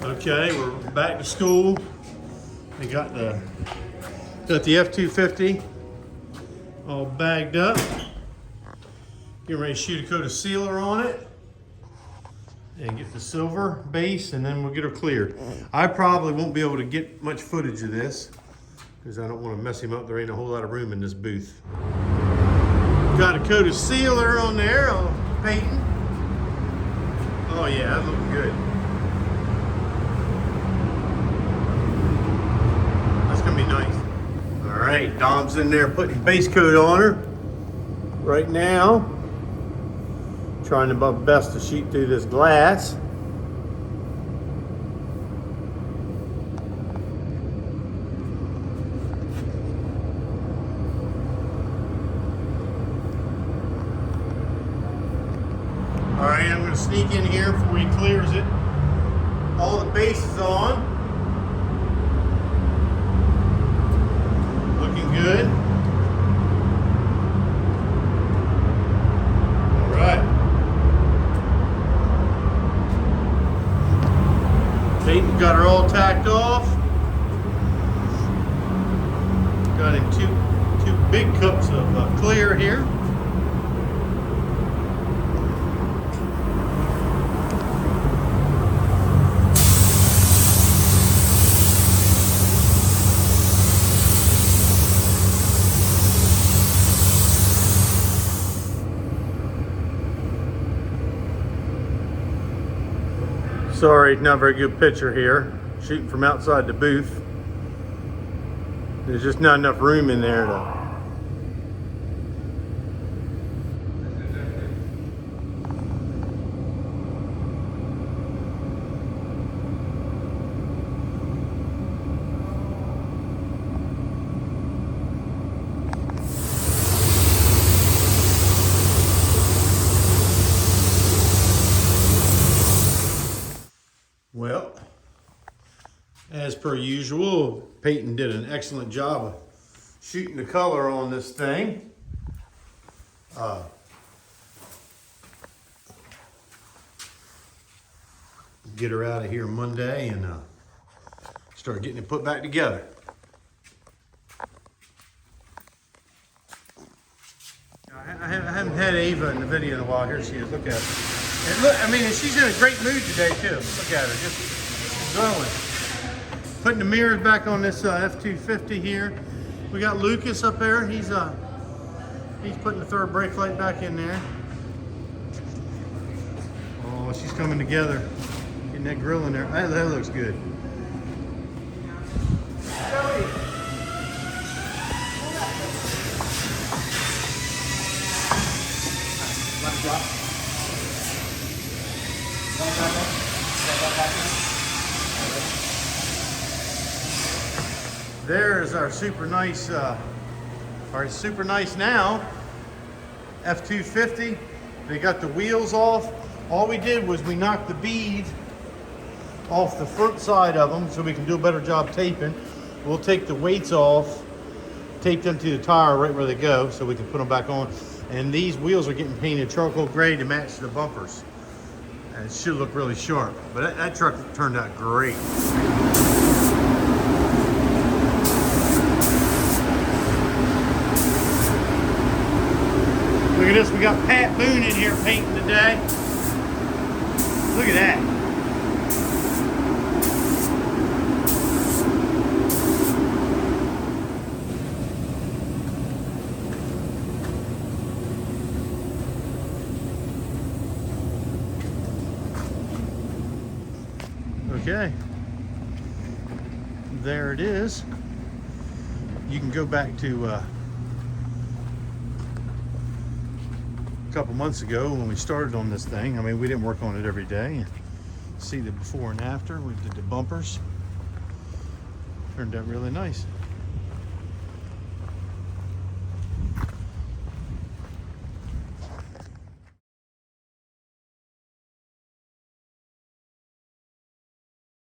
Okay, we're back to school. We got the F250 all bagged up. Getting ready to shoot a coat of sealer on it and get the silver base, and then we'll get her cleared. I probably won't be able to get much footage of this because I don't want to mess him up. There ain't a whole lot of room in this booth. Got a coat of sealer on there, painting. Oh yeah, that's looking good. That's gonna be nice. All right, Dom's in there putting base coat on her right now. Trying my best to shoot through this glass. All right, I'm gonna sneak in here before he clears it. All the base is on. Looking good. All right. Peyton got her all tacked off. Got him two big cups of clear here. Sorry, not a very good picture here. Shooting from outside the booth. There's just not enough room in there to... Well, as per usual, Peyton did an excellent job of shooting the color on this thing. Get her out of here Monday and start getting it put back together. I haven't had Ava in the video in a while. Here she is. Look at her. And look, I mean, she's in a great mood today too. Look at her, just glowing. Putting the mirrors back on this F250 here. We got Lucas up there. He's putting the third brake light back in there. Oh, she's coming together. Getting that grill in there. That looks good. There's our super nice now F250. They got the wheels off. All we did was we knocked the bead off the front side of them so we can do a better job taping. We'll take the weights off, tape them to the tire right where they go so we can put them back on. And these wheels are getting painted charcoal gray to match the bumpers. And it should look really sharp. But that truck turned out great. Look at this, we got Pat Boone in here painting today. Look at that. Okay, there it is. You can go back to a couple months ago when we started on this thing. I mean, we didn't work on it every day. See the before and after. We did the bumpers. Turned out really nice.